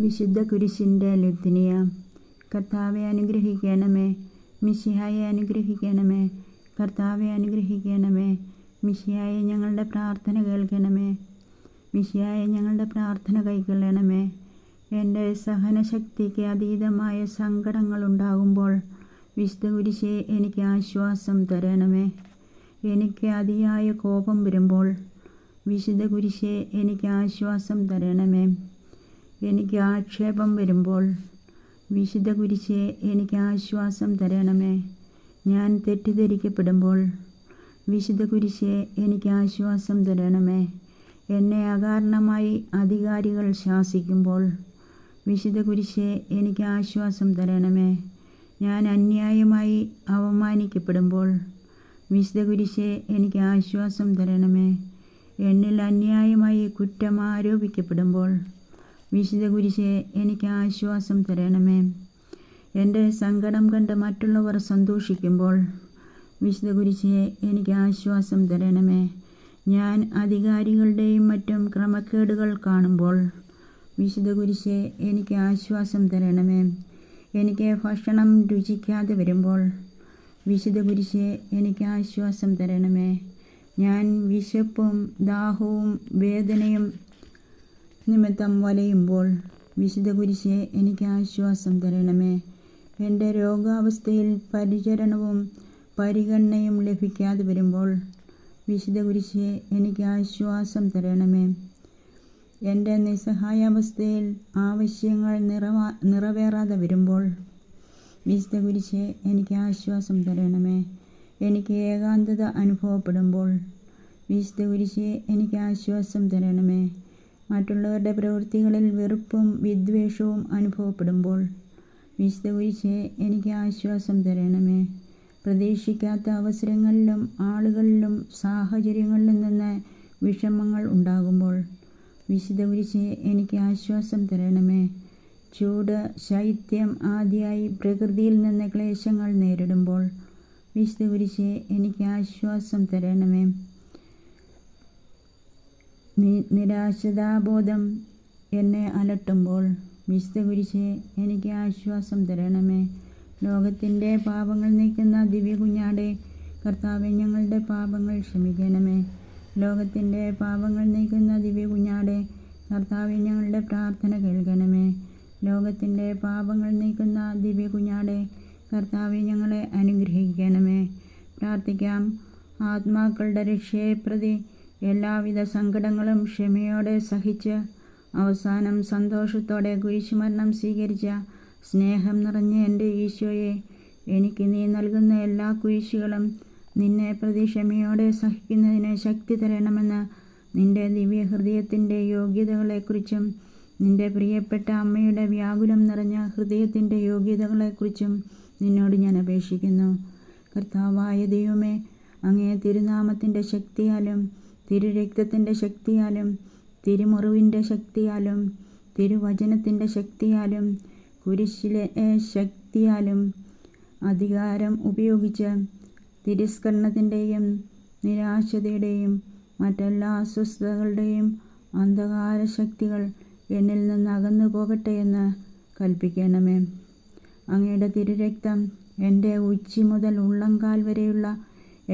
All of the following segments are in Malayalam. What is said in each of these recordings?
വിശുദ്ധ കുരിശിൻ്റെ ലുത്തിനിയ. കർത്താവെ അനുഗ്രഹിക്കണമേ, മിശിഹായെ അനുഗ്രഹിക്കണമേ. കർത്താവെ അനുഗ്രഹിക്കണമേ, മിശിഹായെ ഞങ്ങളുടെ പ്രാർത്ഥന കേൾക്കണമേ. മിശിഹായെ ഞങ്ങളുടെ പ്രാർത്ഥന കൈക്കൊള്ളണമേ. എൻ്റെ സഹനശക്തിക്ക് അതീതമായ സങ്കടങ്ങളുണ്ടാകുമ്പോൾ വിശുദ്ധ കുരിശേ എനിക്ക് ആശ്വാസം തരണമേ. എനിക്ക് അതിയായ കോപം വരുമ്പോൾ വിശുദ്ധ കുരിശേ എനിക്ക് ആശ്വാസം തരണമേ. എനിക്ക് ആക്ഷേപം വരുമ്പോൾ വിശുദ്ധ കുരിശേ എനിക്ക് ആശ്വാസം തരണമേ. ഞാൻ തെറ്റിദ്ധരിക്കപ്പെടുമ്പോൾ വിശുദ്ധ കുരിശേ എനിക്ക് ആശ്വാസം തരണമേ. എന്നെ അകാരണമായി അധികാരികൾ ശാസിക്കുമ്പോൾ വിശുദ്ധ കുരിശേ എനിക്ക് ആശ്വാസം തരണമേ. ഞാൻ അന്യായമായി അവമാനിക്കപ്പെടുമ്പോൾ വിശുദ്ധ കുരിശേ എനിക്ക് ആശ്വാസം തരണമേ. എന്നിൽ അന്യായമായി കുറ്റം ആരോപിക്കപ്പെടുമ്പോൾ വിശുദ്ധ കുരിശേ എനിക്ക് ആശ്വാസം തരണമേ. എൻ്റെ സങ്കടം കണ്ട് മറ്റുള്ളവർ സന്തോഷിക്കുമ്പോൾ വിശുദ്ധ കുരിശേ എനിക്ക് ആശ്വാസം തരണമേ. ഞാൻ അധികാരികളുടെയും മറ്റും ക്രമക്കേടുകൾ കാണുമ്പോൾ വിശുദ്ധ കുരിശേ എനിക്ക് ആശ്വാസം തരണമേ. എനിക്ക് ഭക്ഷണം രുചിക്കാതെ വരുമ്പോൾ വിശുദ്ധ കുരിശേ എനിക്ക് ആശ്വാസം തരണമേ. ഞാൻ വിശപ്പും ദാഹവും വേദനയും നിമിത്തം വലയുമ്പോൾ വിശുദ്ധ കുരിശേ എനിക്ക് ആശ്വാസം തരണമേ. എൻ്റെ രോഗാവസ്ഥയിൽ പരിചരണവും പരിഗണനയും ലഭിക്കാതെ വരുമ്പോൾ വിശുദ്ധ കുരിശേ എനിക്ക് ആശ്വാസം തരണമേ. എൻ്റെ നിസ്സഹായാവസ്ഥയിൽ ആവശ്യങ്ങൾ നിറവേറാതെ വരുമ്പോൾ വിശുദ്ധ കുരിശേ എനിക്ക് ആശ്വാസം തരണമേ. എനിക്ക് ഏകാന്തത അനുഭവപ്പെടുമ്പോൾ വിശുദ്ധ കുരിശേ എനിക്ക് ആശ്വാസം തരണമേ. മറ്റുള്ളവരുടെ പ്രവൃത്തികളിൽ വെറുപ്പും വിദ്വേഷവും അനുഭവപ്പെടുമ്പോൾ വിശുദ്ധ കുരിശേ എനിക്ക് ആശ്വാസം തരണമേ. പ്രതീക്ഷിക്കാത്ത അവസരങ്ങളിലും ആളുകളിലും സാഹചര്യങ്ങളിലും നിന്ന് വിഷമങ്ങൾ ഉണ്ടാകുമ്പോൾ വിശുദ്ധ കുരിശേ എനിക്ക് ആശ്വാസം തരണമേ. ചൂട്, ശൈത്യം ആദിയായി പ്രകൃതിയിൽ നിന്ന് ക്ലേശങ്ങൾ നേരിടുമ്പോൾ വിശുദ്ധ കുരിശേ എനിക്ക് ആശ്വാസം തരണമേ. നിരാശതാബോധം എന്നെ അലട്ടുമ്പോൾ വിശുദ്ധ കുരിശേ എനിക്ക് ആശ്വാസം തരണമേ. ലോകത്തിൻ്റെ പാപങ്ങൾ നീക്കുന്ന ദിവ്യ കുഞ്ഞാടെ, കർത്താവെ ഞങ്ങളുടെ പാപങ്ങൾ ക്ഷമിക്കണമേ. ലോകത്തിൻ്റെ പാപങ്ങൾ നീക്കുന്ന ദിവ്യ കുഞ്ഞാടെ, കർത്താവെ ഞങ്ങളുടെ പ്രാർത്ഥന കേൾക്കണമേ. ലോകത്തിൻ്റെ പാപങ്ങൾ നീക്കുന്ന ദിവ്യ കുഞ്ഞാടെ, കർത്താവെ ഞങ്ങളെ അനുഗ്രഹിക്കണമേ. പ്രാർത്ഥിക്കാം. ആത്മാക്കളുടെ രക്ഷയെ പ്രതി എല്ലാവിധ സങ്കടങ്ങളും ക്ഷമയോടെ സഹിച്ച് അവസാനം സന്തോഷത്തോടെ കുരിശുമരണം സ്വീകരിച്ച സ്നേഹം നിറഞ്ഞ എൻ്റെ ഈശോയെ, എനിക്ക് നീ നൽകുന്ന എല്ലാ കുരിശുകളും നിന്നെ പ്രതി ക്ഷമയോടെ സഹിക്കുന്നതിന് ശക്തി തരണമെന്ന് നിൻ്റെ ദിവ്യഹൃദയത്തിൻ്റെ യോഗ്യതകളെക്കുറിച്ചും നിൻ്റെ പ്രിയപ്പെട്ട അമ്മയുടെ വ്യാകുലം നിറഞ്ഞ ഹൃദയത്തിൻ്റെ യോഗ്യതകളെക്കുറിച്ചും നിന്നോട് ഞാൻ അപേക്ഷിക്കുന്നു. കർത്താവായ ദൈവമേ, അങ്ങേ തിരുനാമത്തിൻ്റെ ശക്തിയാലും തിരുരക്തത്തിൻ്റെ ശക്തിയാലും തിരുമുറിവിൻ്റെ ശക്തിയാലും തിരുവചനത്തിൻ്റെ ശക്തിയാലും കുരിശിലെ ശക്തിയാലും അധികാരം ഉപയോഗിച്ച് തിരസ്കരണത്തിൻ്റെയും നിരാശതയുടെയും മറ്റെല്ലാ അസ്വസ്ഥതകളുടെയും അന്ധകാര ശക്തികൾ എന്നിൽ നിന്ന് അകന്നു പോകട്ടെ എന്ന് കൽപ്പിക്കണമേ. അങ്ങയുടെ തിരുരക്തം എൻ്റെ ഉച്ചി മുതൽ ഉള്ളംകാൽ വരെയുള്ള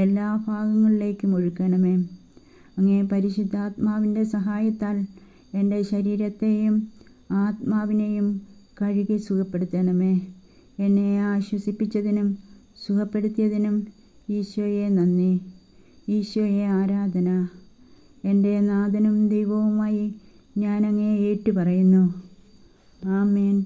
എല്ലാ ഭാഗങ്ങളിലേക്കും ഒഴുക്കണമേ. അങ്ങേ പരിശുദ്ധാത്മാവിൻ്റെ സഹായത്താൽ എൻ്റെ ശരീരത്തെയും ആത്മാവിനെയും കഴുകി സുഖപ്പെടുത്തണമേ. എന്നെ ആശ്വസിപ്പിച്ചതിനും സുഖപ്പെടുത്തിയതിനും ഈശോയെ നന്ദി. ഈശോയെ ആരാധന. എൻ്റെ നാഥനും ദൈവവുമായി ഞാൻ അങ്ങയെ ഏറ്റുപറയുന്നു. ആമേൻ.